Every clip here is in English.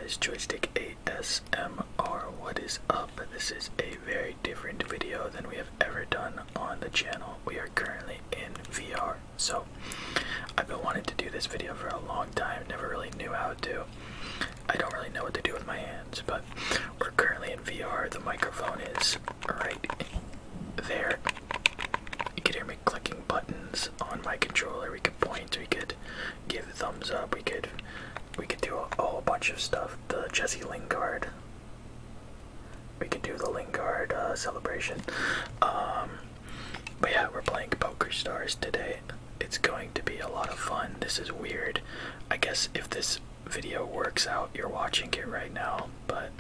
guys, JoyStick ASMR. What is up? This is a very different video than we have ever done on the channel. We are currently in VR. So, I've been wanting to do this video for a long time, never really knew how to. I don't really know what to do with my hands, but we're currently in VR. The microphone is right there. You could hear me clicking buttons on my controller. We could point, we could give thumbs up, we could do a whole bunch of stuff. The Jesse Lingard. We could do the Lingard celebration. But yeah, we're playing PokerStars today. It's going to be a lot of fun. This is weird. I guess if this video works out, you're watching it right now. But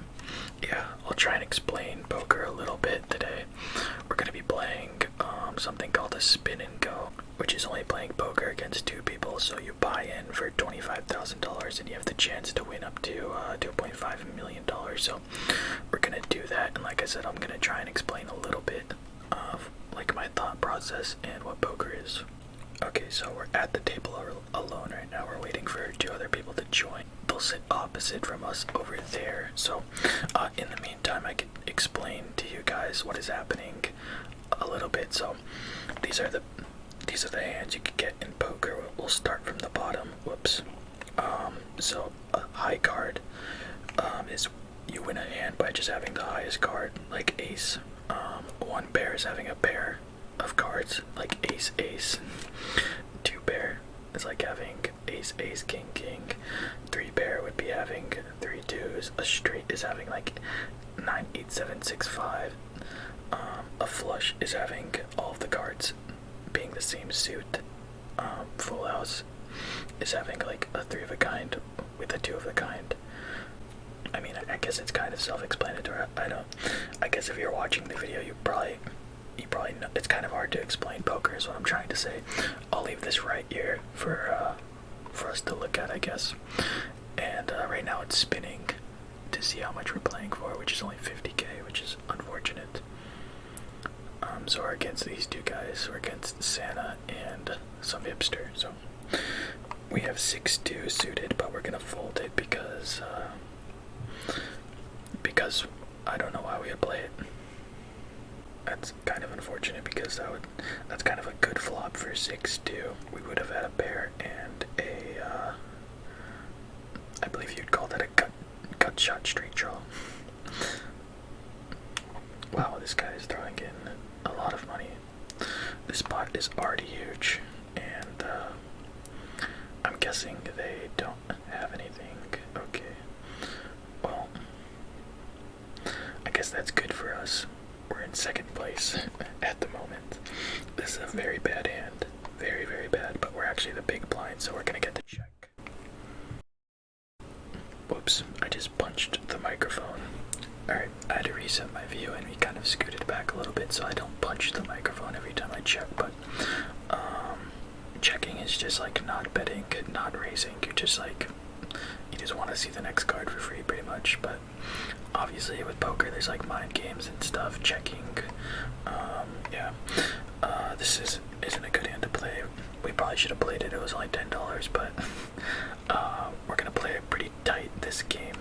yeah, I'll try and explain poker a little bit today. We're going to be playing something called a spin and go, which is only playing poker against two people. So you buy in for $25,000 and you have the chance to win up to $2.5 million. So we're going to do that. And like I said, I'm going to try and explain a little bit of like my thought process and what poker is. Okay, so we're at the table alone right now. We're waiting for two other people to join. They'll sit opposite from us over there. So in the meantime, I could explain to you guys what is happening a little bit. So these are the hands you could get in poker. We'll start from the bottom. Whoops. So a high card is you win a hand by just having the highest card, like ace. One pair is having a pair of cards, like ace ace. Two pair is like having ace ace king king. Three pair would be having three twos. A straight is having like 9 8 7 6 5. A flush is having all of the cards being the same suit. Full house is having like a 3 of a kind with a 2 of a kind. I mean, I guess it's kind of self-explanatory. I guess if you're watching the video, you probably know. It's kind of hard to explain poker is what I'm trying to say. I'll leave this right here for us to look at, I guess. And right now it's spinning to see how much we're playing for, which is only 50k, which is unfortunate. So we're against these two guys. We're against Santa and some hipster. So we have 6-2 suited, but we're gonna fold it because I don't know why we would play it. That's kind of unfortunate because that's kind of a good flop for 6-2. We would have had a pair and a I believe you'd call that a cut shot straight draw. Wow, this guy is throwing in a lot of money. This pot is already huge, and I'm guessing they don't have anything. Okay, well, I guess that's good for us. We're in second place at the moment. This is a very bad hand. Very, very bad, but we're actually the big blind, so we're gonna get the check. Whoops, I just punched the microphone. Alright, I had to reset my view and we kind of scooted back a little bit so I don't punch the microphone every time I check, but checking is just like not betting, not raising. You're just like, you just want to see the next card for free pretty much, but obviously with poker there's like mind games and stuff, checking. Yeah, this isn't a good hand to play. We probably should have played it. It was only $10, but we're gonna play it pretty tight this game.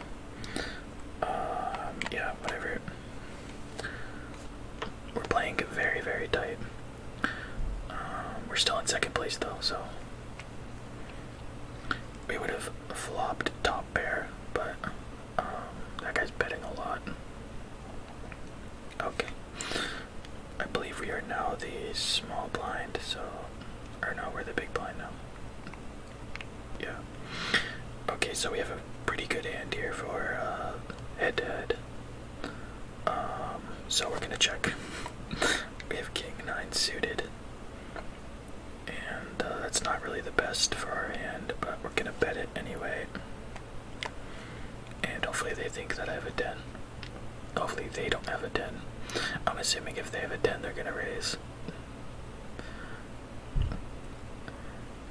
Yeah, whatever. We're playing it very, very tight. We're still in second place though, so we would have flopped top pair, but that guy's betting a lot. Okay. I believe we are now the small blind, so, or no, we're the big blind now. Yeah. Okay, so we have a pretty good hand here for head to head. So we're gonna check. We have king 9 suited, and that's not really the best for our hand, but we're gonna bet it anyway. And hopefully they think that I have a 10. Hopefully they don't have a 10. I'm assuming if they have a 10, they're gonna raise.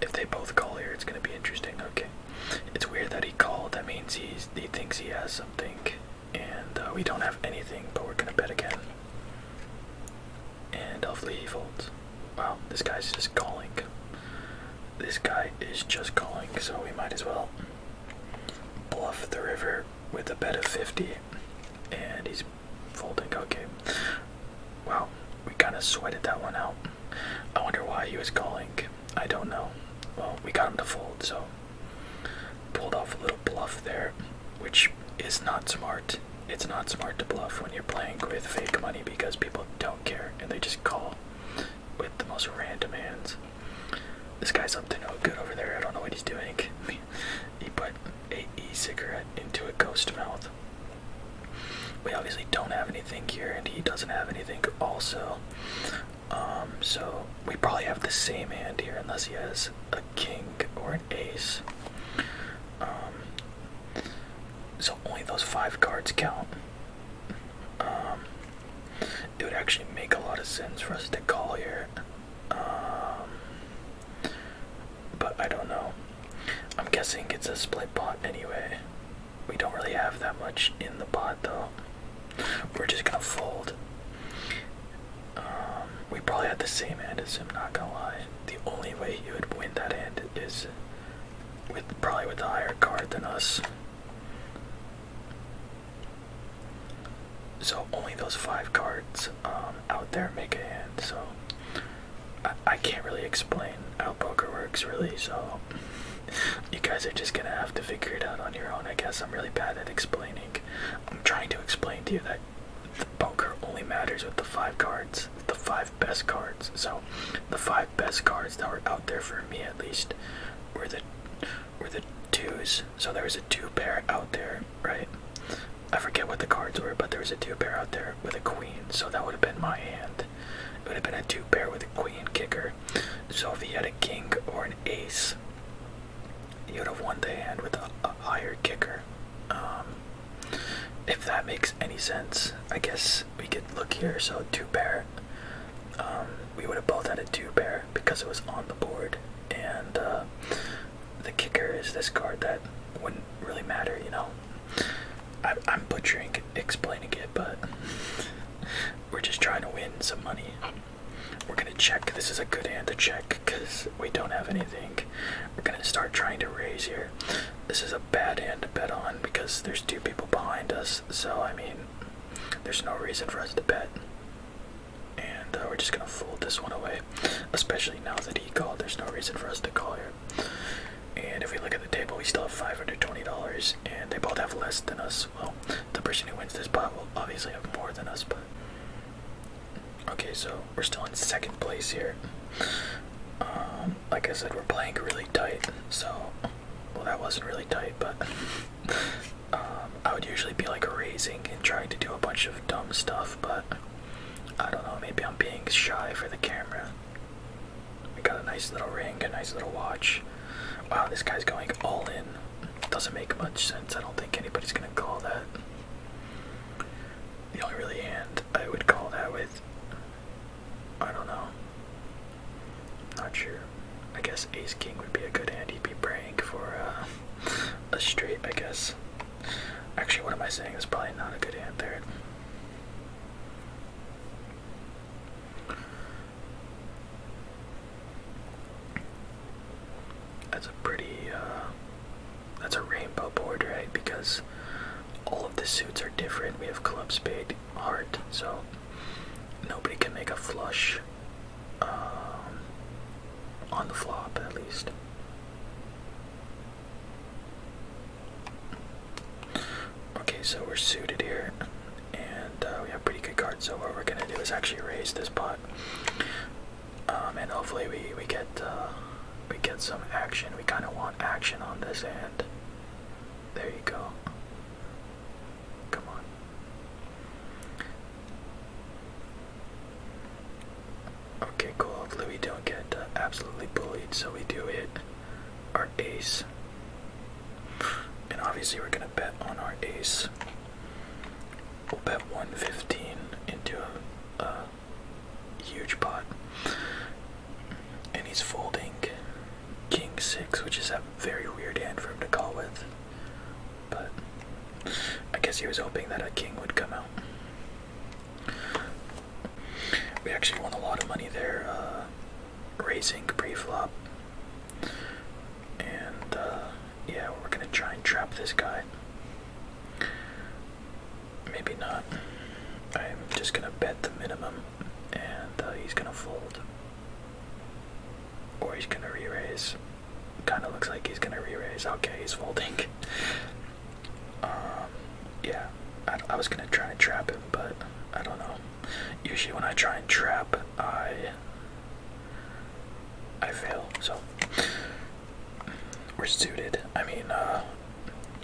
If they both call here, it's gonna be interesting. Okay. It's weird that he called. That means he thinks he has something. And we don't have anything, but we're gonna bet again. And hopefully he folds. Wow, this guy's just calling. This guy is just calling, so we might as well bluff the river with a bet of 50, and he's folding. Okay. Wow, we kind of sweated that one out. I wonder why he was calling. I don't know. Well, we got him to fold, so pulled off a little bluff there, which is not smart. It's not smart to bluff when you're playing with fake money because people don't care and they just call with the most random hands. This guy's up to no good over there. I don't know what he's doing. He put a e-cigarette into a ghost mouth. We obviously don't have anything here, and he doesn't have anything also. So we probably have the same hand here unless he has a king or an ace. So only those 5 cards count. It would actually make a lot of sense for us to call here. But I don't know. I'm guessing it's a split pot anyway. We don't really have that much in the pot though. We're just gonna fold. We probably had the same hand as him, not gonna lie. The only way he would win that hand is probably with a higher card than us. So only those 5 cards out there make a hand, so I can't really explain how poker works really, so you guys are just gonna have to figure it out on your own. I guess I'm really bad at explaining. I'm trying to explain to you that the poker only matters with the 5 cards, the 5 best cards. So the 5 best cards that were out there for me at least were the 2s. So there was a 2 pair out there, right? I forget what the cards were, but there was a 2 pair out there with a queen, so that would have been my hand. It would have been a 2 pair with a queen kicker. So if he had a king or an ace, he would have won the hand with a higher kicker. If that makes any sense, I guess we could look here. So 2 pair, we would have both had a 2 pair because it was on the board, and the kicker is this card that wouldn't really matter, you know. I'm butchering explaining it, but we're just trying to win some money. We're gonna check. This is a good hand to check because we don't have anything. We're gonna start trying to raise here. This is a bad hand to bet on because there's 2 people behind us, so I mean there's no reason for us to bet, and we're just gonna fold this one away, especially now that he called. There's no reason for us to call here. And if we look at the table, we still have $520, and they both have less than us. Well, the person who wins this pot will obviously have more than us, but okay, so we're still in 2nd place here. Like I said, we're playing really tight, so, well, that wasn't really tight, but I would usually be like raising and trying to do a bunch of dumb stuff, but I don't know, maybe I'm being shy for the camera. We got a nice little ring, a nice little watch. Wow, this guy's going all in. Doesn't make much sense. I don't think anybody's gonna call that. The only really hand I would call that with, I don't know. Not sure. I guess ace king would be a good hand. He'd be praying for a straight, I guess. Actually, what am I saying? It's probably not a good hand there. That's a pretty, that's a rainbow board, right? Because all of the suits are different. We have club, spade, heart, so nobody can make a flush on the flop, at least. Okay, so we're suited here, and we have pretty good cards, so what we're gonna do is actually raise this pot, and hopefully we get some action. We kind of want action on this hand. There you go. Come on. Okay, cool. Hopefully we don't get absolutely bullied, so we do hit our ace. And obviously we're gonna bet on our ace. We'll bet 115 into a huge pot. And he's folding king 6, which is a very weird hand for him to call with. But I guess he was hoping that a king would come out. We actually won a lot of money there, raising pre-flop. And yeah, we're gonna try and trap this guy. maybe not. I'm just gonna bet the minimum, and he's gonna fold. Or he's gonna re-raise. Kinda looks like he's gonna re-raise. Okay, he's folding. Yeah, I was gonna try and trap him, but I don't know. Usually when I try and trap, I fail, so we're suited. I mean,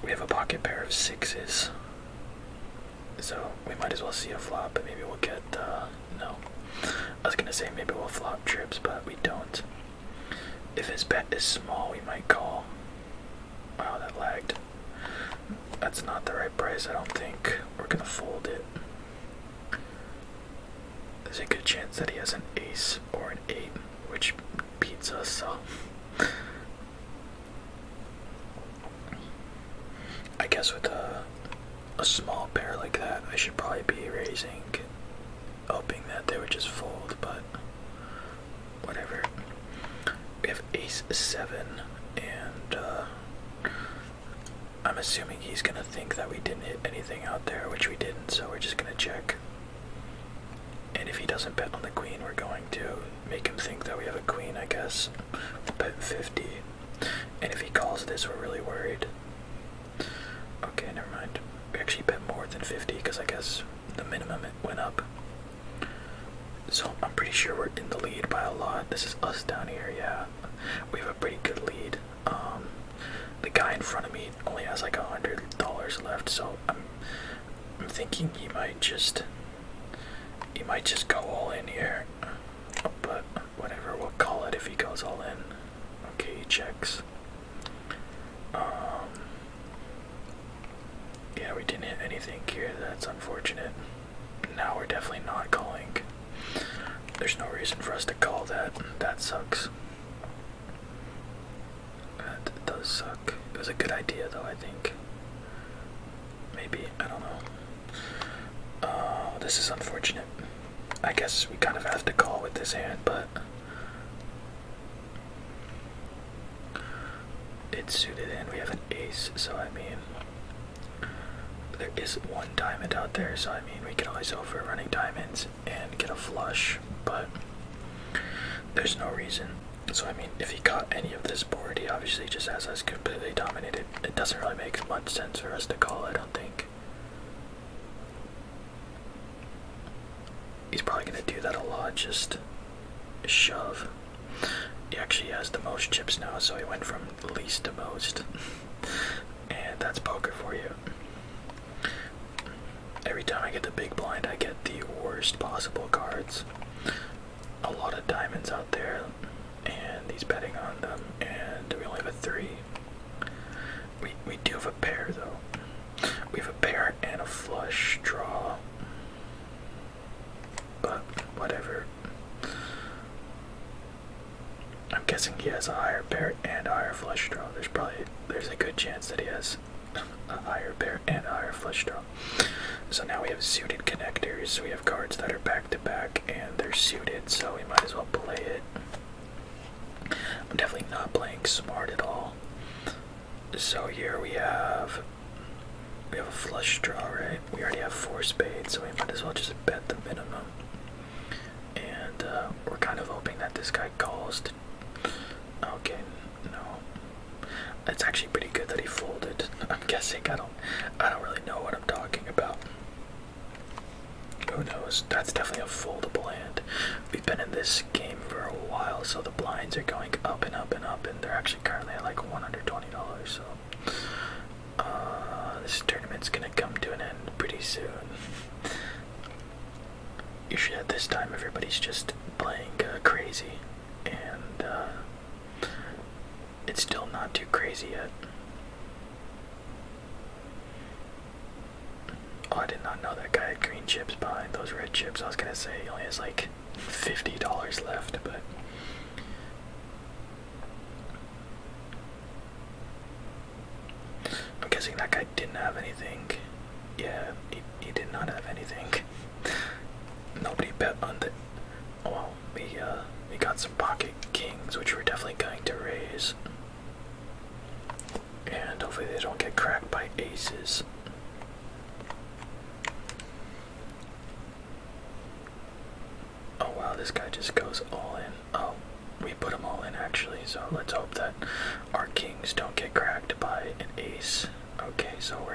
we have a pocket pair of sixes, so we might as well see a flop, but maybe we'll get, no. I was gonna say maybe we'll flop trips, but we don't. If his bet is small, we might call. Wow, that lagged. That's not the right price, I don't think. We're gonna fold it. There's a good chance that he has an ace or an 8, which beats us, so I guess with a small pair like that, I should probably be raising, hoping that they would just fold, but whatever. We have ace 7, and I'm assuming he's gonna think that we didn't hit anything out there, which we didn't, so we're just gonna check. And if he doesn't bet on the queen, we're going to make him think that we have a queen, I guess. We'll bet 50. And if he calls this, we're really worried. Okay, never mind. We actually bet more than 50, because I guess the minimum went up. So I'm pretty sure we're in the lead by a lot. This is us down here, yeah. We have a pretty good lead. The guy in front of me only has like $100 left, so I'm thinking he might just go all in here. But whatever, we'll call it if he goes all in. Okay, he checks. Yeah, we didn't hit anything here. That's unfortunate. Now we're definitely not calling. There's no reason for us to call that. That sucks. That does suck. It was a good idea though, I think. Maybe, I don't know. This is unfortunate. I guess we kind of have to call with this hand, but it's suited in. We have an ace, so I mean, there is one diamond out there, so I mean, we could always over running diamonds and get a flush, but there's no reason. So I mean, if he caught any of this board, he obviously just has us completely dominated. It doesn't really make much sense for us to call, I don't think. He's probably gonna do that a lot, just shove. He actually has the most chips now, so he went from least to most. And that's poker for you. Every time I get the big blind, I get the worst possible cards. A lot of diamonds out there, and he's betting on them, and we only have a 3. We do have a pair though. We have a pair and a flush draw. But whatever. I'm guessing he has a higher pair and a higher flush draw. There's a good chance that he has a higher pair and a higher flush draw. So now we have suited connectors. So we have cards that are back to back and they're suited, so we might as well play it. I'm definitely not playing smart at all. So here we have a flush draw, right? We already have 4 spades, so we might as well just bet the minimum. And we're kind of hoping that this guy calls. Okay, no. It's actually pretty good that he folded. I'm guessing I don't really know what I'm talking about. Who knows? That's definitely a foldable hand. We've been in this game for a while, so the blinds are going up and up and up, and they're actually currently at like $120. So this tournament's gonna come to an end pretty soon. Usually at this time, everybody's just playing crazy, and it's still not too crazy yet. Oh, I did not know that guy had green chips behind those red chips. I was gonna say he only has like $50 left, but I'm guessing that guy didn't have anything. Yeah, he did not have anything. Nobody bet on the. Well, we got some pocket kings, which we're definitely going to raise, and hopefully they don't get cracked by aces. this guy just goes all in. Oh, we put him all in actually, so let's hope that our kings don't get cracked by an ace. Okay, so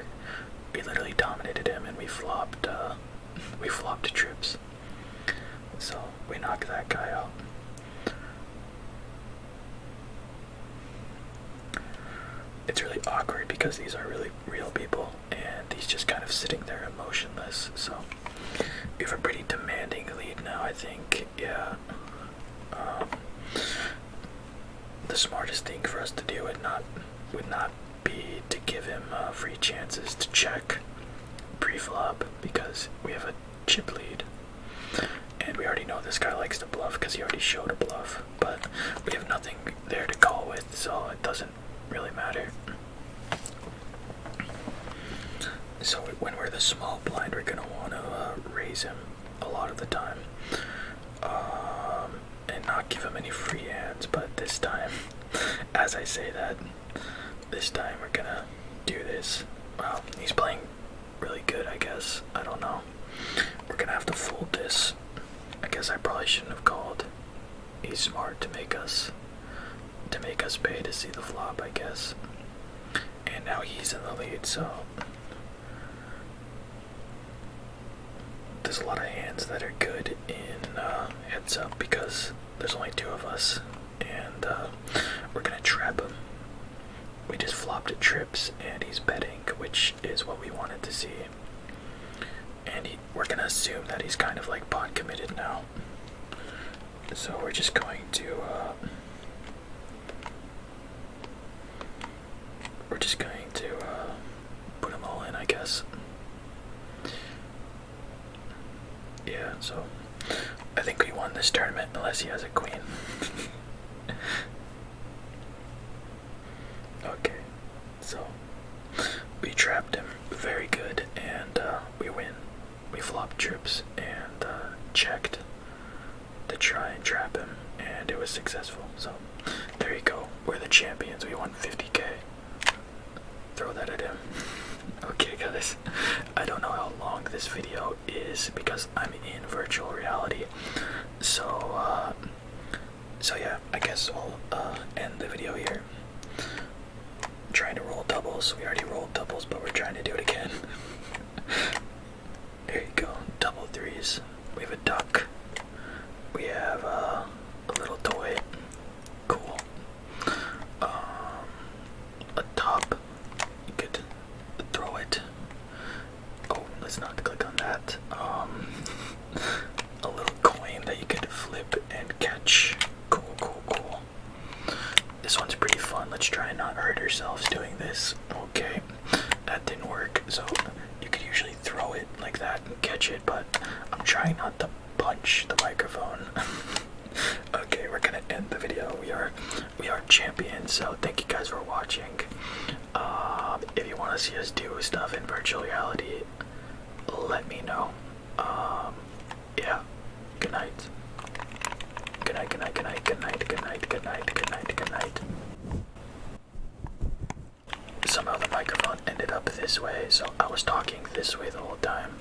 we literally dominated him and we flopped trips. So we knocked that guy out. It's really awkward because these are really real people and he's just kind of sitting there emotionless. So we have a pretty demanding lead now, I think. Yeah. The smartest thing for us to do would not be to give him free chances to check pre-flop because we have a chip lead. And we already know this guy likes to bluff because he already showed a bluff. But we have nothing there to call with, so it doesn't really matter. So when we're the small blind, we're gonna want to raise him a lot of the time, and not give him any free hands. But this time, as I say that, this time we're gonna do this. Wow, he's playing really good, I guess. I don't know. We're gonna have to fold this. I guess I probably shouldn't have called. He's smart to make us pay to see the flop, I guess. And now he's in the lead, so there's a lot of hands that are good in heads up because there's only two of us, and we're gonna trap him. We just flopped at trips, and he's betting, which is what we wanted to see. And we're gonna assume that he's kind of like pot committed now. So we're just going to put him all in, I guess. Yeah, so I think we won this tournament unless he has a queen. Okay, so we trapped him very good, and we win. We flopped trips and checked to try and trap him, and it was successful. So there you go. We're the champions. We won 50K. Throw that at him. Okay, guys. I don't know how long this video is because I'm in virtual reality. So yeah, I guess I'll end the video here. I'm trying to roll doubles. We already rolled doubles, but we're trying to do it again. There you go. Double threes. We have a duck. We have a little toy. Cool. A top. You could throw it. Oh, let's not click on that. A little coin that you could flip and catch. Cool, cool, cool. This one's pretty fun. Let's try and not hurt ourselves doing this. Okay, that didn't work. So you could usually throw it like that and catch it, but I'm trying not to punch the microphone. Okay, we're gonna end the video. We are champions, so thank you guys for watching. If you want to see us do stuff in virtual reality, let me know. Yeah. Good night. Good night, good night, good night, good night, good night, good night, good night, good night. Somehow the microphone ended up this way, so I was talking this way the whole time.